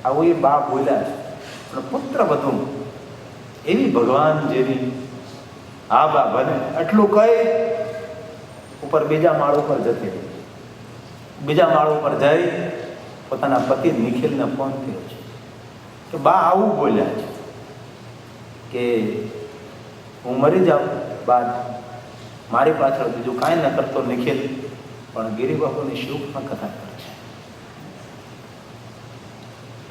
આવું એ બા બોલ્યા છે. પણ પુત્ર વધુ એવી ભગવાન જેવી હા બા બને આટલું કઈ ઉપર બીજા માળ ઉપર જતી રહી. બીજા માળ ઉપર જઈ પોતાના પતિ નિખિલને ફોન કર્યો છે કે બા આવું બોલ્યા છે કે હું મરી જાઉં બાદ મારી પાછળ બીજું કાંઈ ન કરતો નિખિલ પણ ગિરિબાપુની શુભમાં કથા કરશે.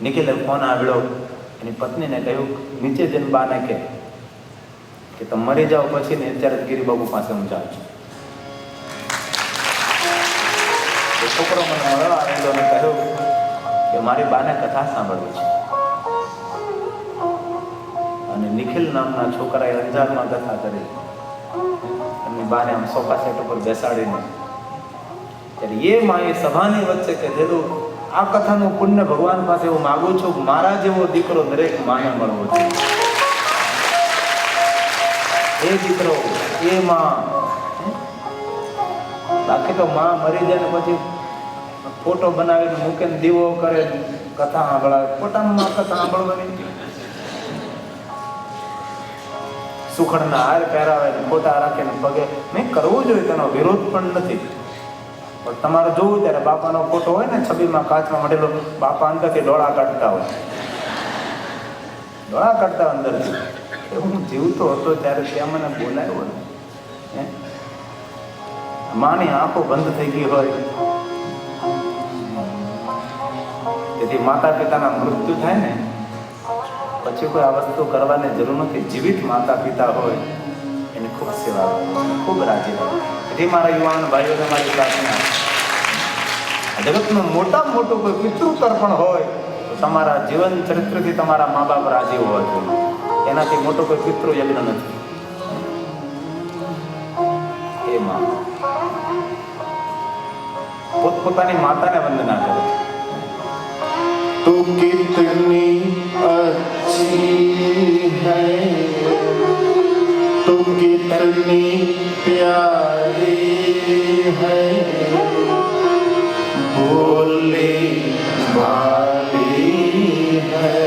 નિખિલે ફોન આવ્યો એની પત્નીને કહ્યું નીચે જઈને બાને કે તમે મરી જાઓ પછી ને અત્યારે જ ગિરિબાપુ પાસે હું જાઉં છું. છોકરો મને મળવા આવેલો અને કહ્યું કે મારી બાને કથા સાંભળવી છે. અને નિખિલ નામના છોકરાએ અંજારમાં કથા કરી. એમની બાને આમ સોફા સેટ ઉપર બેસાડીને ત્યારે એ માએ સભાની વચ્ચે કહેલું આ કથાનું પુણ્ય ભગવાન પાસે હું માગું છું મારા જેવો દીકરો દરેક માને મળવો જોઈએ. એ દીકરો એ માં બાકી તો માં મરી જાય ને પછી ફોટો બનાવીને મૂકે ને દીવો કરે કથા સાંભળાવે. ફોટામાં કથા સાંભળવાની સુખડના હાર પહેરાવે ને ફોટા રાખે ને પગે મેં કરવું જોઈએ તેનો વિરોધ પણ નથી. પણ તમારે જોવું ત્યારે બાપાનો ફોટો હોય ને છબીમાં કાચમાં મળેલો બાપા અંદરથી ડોળા કાઢતા હોય અંદરથી. હું જીવતો હતો ત્યારે ત્યાં મને બોલાયો ને માની આંખો બંધ થઈ ગઈ હોય. તેથી માતા પિતાના મૃત્યુ થાય ને પછી કોઈ આ વસ્તુ કરવાની જરૂર નથી. જીવિત માતા પિતા હોય એની ખૂબ સેવા ખૂબ રાજી હોય. તેથી મારા યુવાન ભાઈઓને મારી પ્રાર્થના જગતનું મોટામાં મોટું કોઈ પિતૃ તર્પણ હોય તો તમારા જીવન ચરિત્રથી તમારા મા બાપ રાજી હોવા જોઈએ. એનાથી મોટો કોઈ પિતૃ યજ્ઞ નથી. એ માં પોતપોતાની માતાને વંદના કરે. તું કિતની अच्छी है તું કિતની प्यारी है भोली भाली है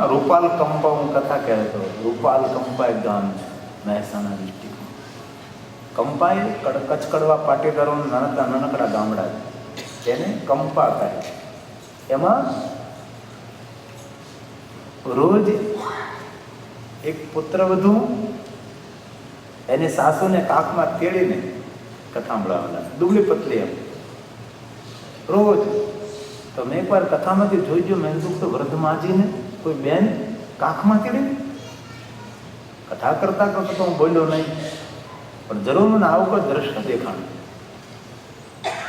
રૂપાલ કંપા હું કથા કહેતો. રૂપાલ કંપા એક ગામ છે મહેસાણા ડિસ્ટ્રિક્ટમાં. કંપા એ કચ્છ કડવા પાટીદારોના નાનકડા ગામડા છે તેને કંપા કહે. એમાં રોજ એક પુત્રવધુ એની સાસુને કાખમાં તેડીને કથા સાંભળાવેલા. દુબળી પતલી એમ રોજ. તો મેં એકવાર કથામાંથી જોઈજો મેં કીધું તો વૃદ્ધમાજીને કોઈ બેન કાખમાં તેડી કથા કરતા કરતા તો હું બોલ્યો નહીં, પણ જરૂર મને આવું કોઈ દ્રશ્ય દેખાણ.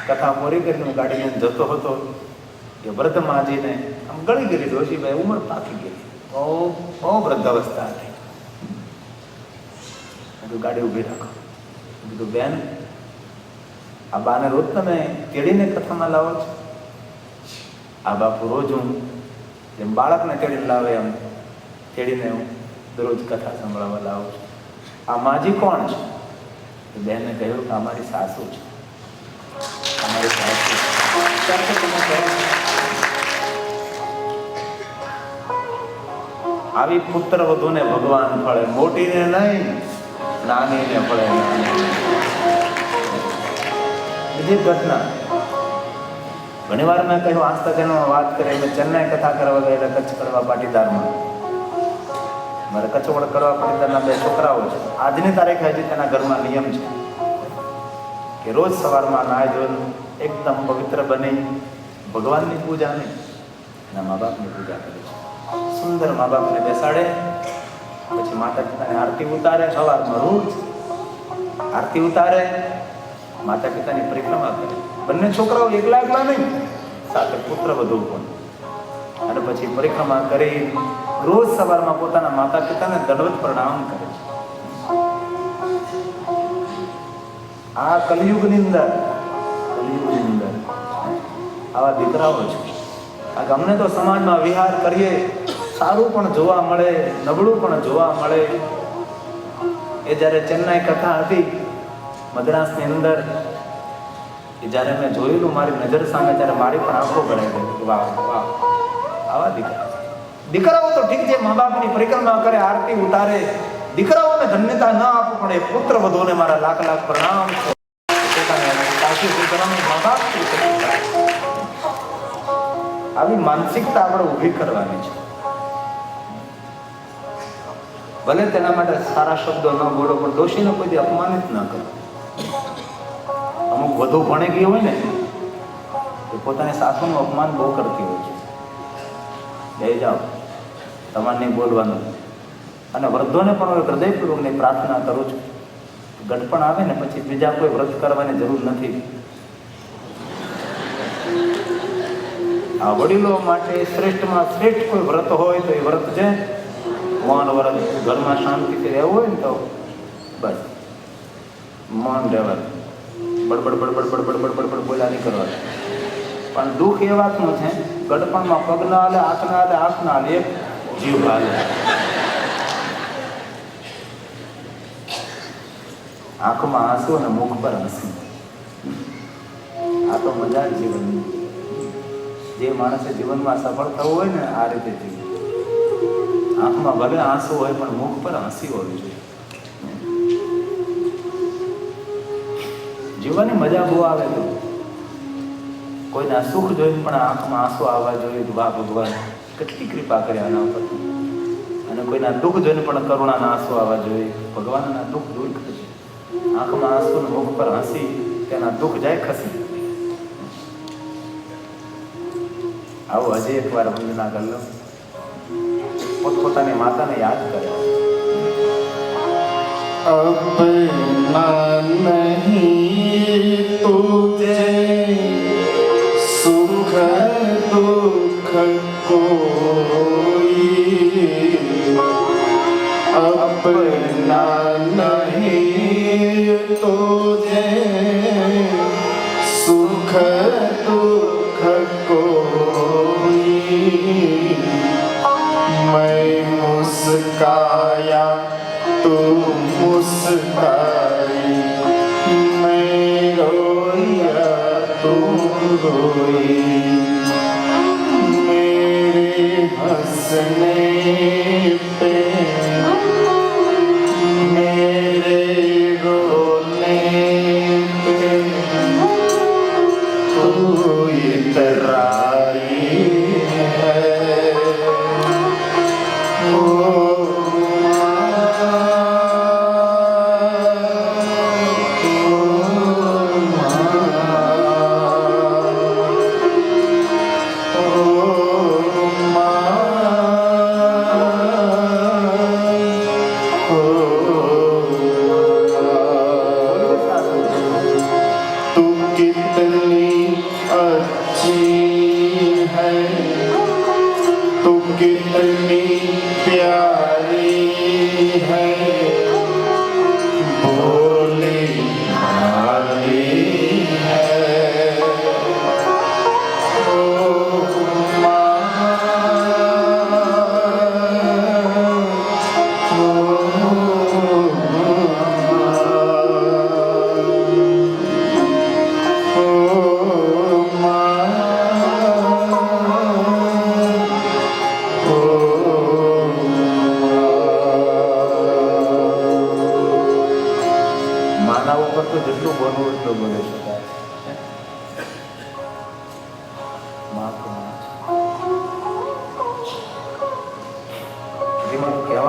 કથા પૂરી કરીને હું ગાડી લઈને જતો હતો કે વૃદ્ધમાજીને આમ ગળી ગયેલી ડોશીભાઈ ઉંમર પાકી ગઈ, બહુ વૃદ્ધાવસ્થા હતી. કીધું ગાડી ઊભી રાખો. કીધું બેન આ બાને રોજ તમે તેડીને કથામાં લાવો છો? આ બાપુ રોજ હું જેમ બાળકને તેડીને લાવે એમ તેડીને હું દરરોજ કથા સંભળાવવા લાવું છું. આ માજી કોણ છે? બહેને કહ્યું કે અમારી સાસુ છે. અમારી સાસુ આવી પુત્ર વધુને ભગવાન ફળે, મોટીને નહીં નાનીને ફળે. બીજી એક ઘટના ઘણીવાર મેં કહ્યું આજ તક એનો વાત કરી મેં ચેન્નાઈ કથા કરવા ગયેલા કચ્છ કડવા પાટીદારમાં. મારે કચ્છ કડવા પાટીદારના 2 છોકરાઓ છે. આજની તારીખે હજી તેના ઘરમાં નિયમ છે કે રોજ સવારમાં નાહી ધોઈને એકદમ પવિત્ર બની ભગવાનની પૂજા નહીં એના મા બાપની પૂજા કરે છે. સુંદર મા બાપને બેસાડે, પછી માતા પિતાની આરતી ઉતારે, સવારમાં રોજ આરતી ઉતારે, માતા પિતાની પરિક્રમા કરે. બંને છોકરાઓ એકલા નહીં, સાથે પુત્ર વધુ પણ. અને પછી પરિક્રમા કરી રોજ સવારમાં પોતાના માતા પિતાને દંડવત પ્રણામ કરે છે. આ કલિયુગની અંદર આવા દીકરાઓ છે. આ અમને તો સમાજમાં વિહાર કરીએ, સારું પણ જોવા મળે, નબળું પણ જોવા મળે. એ જ્યારે ચેન્નાઈ કથા હતી મદ્રાસની અંદર, એ જ્યારે મેં જોયેલું મારી નજર સામે, ત્યારે મારી પણ આંખો ભરાઈ ગઈ. વાહ વાહ, આવા દીકરાઓ તો ઠીક છે, મા બાપની પરિક્રમા કરે, આરતી ઉતારે. દીકરાઓને ધન્યતા ન આપવું પડે. પુત્ર વધુને મારા લાખ લાખ પ્રણામ. આવી માનસિકતા આપણે ઊભી કરવાની છે. ભલે તેના માટે સારા શબ્દો ન બોલો, પણ દોષીને કોઈ અપમાનિત ન કરો. અમુક વધુ ભણી ગઈ હોય ને એ પોતાની સાસુનું અપમાન બહુ કરતી હોય છે. જઈ જાઓ, તમારે નહીં બોલવાનું. અને વૃદ્ધોને પણ હું હૃદયપૂર્વકની પ્રાર્થના કરું છું, ગઢપણ આવે ને પછી બીજા કોઈ વ્રત કરવાની જરૂર નથી. આ વડીલો માટે શ્રેષ્ઠમાં શ્રેષ્ઠ કોઈ વ્રત હોય તો એ વ્રત છે મૌન વ્રત. ઘરમાં શાંતિથી રહેવું હોય ને તો બસ મૌન રહેવાનું, બડબડ બડબડ બડબડ બડબડ બડબડ બોલ્યા નહીં કરવાનું. પણ દુઃખ એ વાતનું છે, ગડપણમાં પગ ના હાલે, હાથ ના હાલે, આંખ ના હાલે, એક જીવ હાલે. આંખમાં આંસુ અને મુખ પર હસી. આ તો મજા જ જીવનની. જે માણસે જીવનમાં સફળ થવું હોય ને આ રીતે જીવવું. આંખમાં ભલે આંસુ હોય પણ મુખ પર હસી હોવી જોઈએ. જીવનની મજા બહુ આવે તો કોઈના સુખ જોઈને પણ આંખમાં આંસુ આવવા જોઈએ. વાહ ભગવાન કેટલી કૃપા કરે આના ઉપર. અને કોઈના દુઃખ જોઈને પણ કરુણાના આંસુ આવવા જોઈએ. ભગવાનના દુઃખ દૂર કરશે. આંખમાં આંસુ ને મુખ પર હસી, તેના દુઃખ જાય ખસી. આવો હજી એકવાર વંદના કરી લો. પોતપોતાની માતાને યાદ કરે. अपना नहीं तुझे सुख दुख कोई, अपना नहीं तुझे सुख दुख कोई, मैं मुस्काया तू मुस्काई, मैं रोया तू रोई, मेरे हंसने पे मेरे रोने पे तू इतराई है।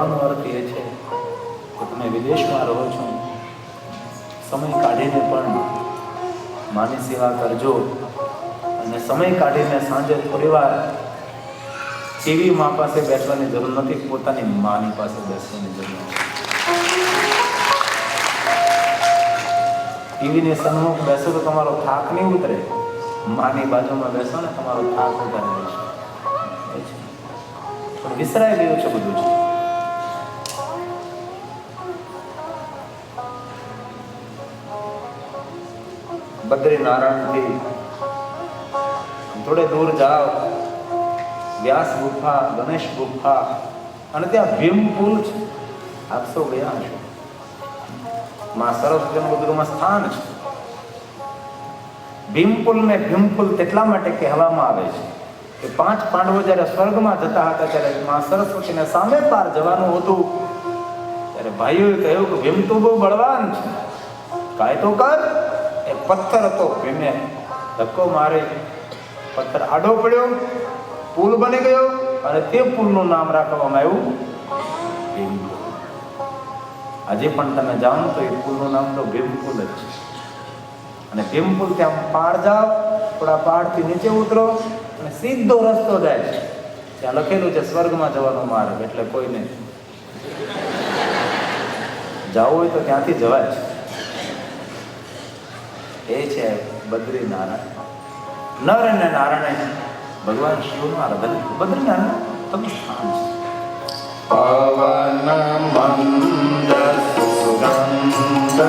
કહેવાનો અર્થ એ છે કે તમે વિદેશમાં રહો છો, સમય કાઢીને પણ માની સેવા કરજો. અને સમય કાઢીને સાંજે થોડી વાર ટીવી મા પાસે બેસવાની જરૂર નથી, પોતાની માની પાસે બેસવાની જરૂર છે. ટીવીની સન્મુખ બેસો તો તમારો થાક નહીં ઉતરે, માની બાજુમાં બેસો ને તમારો થાક ઉતારી રહેશે. પણ વિસરાઈ ગયું છે બધું જ. બદ્રીનારાયણથી થોડે દૂર જાઓ, વ્યાસ ગુફા, ગણેશ ગુફા અને ત્યાં ભીમ પુલ છે. આપ સૌ ગયા છો. માં સરસ્વતીનું બધું સ્થાન છે. ભીમપુલને ભીમપુલ તેટલા માટે કહેવામાં આવે છે કે 5 પાંડવો જ્યારે સ્વર્ગમાં જતા હતા ત્યારે માં સરસ્વતીને સામે પાર જવાનું હતું, ત્યારે ભાઈઓએ કહ્યું કે ભીમ તો બહુ બળવાન છે, કાંઈ તો કર. એ પથ્થર હતો, ભીમે ધક્કો મારે, પથ્થર આડો પડ્યો, પુલ બની ગયો અને તે પુલનું નામ રાખવામાં આવ્યું ભીમપુલ. આજે પણ તમે જાઓ તો એ પુલનું નામ તો ભીમપુલ જ છે. અને ભીમપુલ ત્યાં પાર જાઓ, થોડા પહાડથી નીચે ઉતરો અને સીધો રસ્તો જાય છે. ત્યાં લખેલું છે સ્વર્ગમાં જવાનો માર્ગ, એટલે કોઈને જવું હોય તો ત્યાંથી જવાય છે. એ છે બદ્રીનારાયણ. નર અને નારાયણ ભગવાન શિવનું આરાધન. બદ્રીનારાયણ તમે સ્થાન છે. પવન મંદ સુગંધ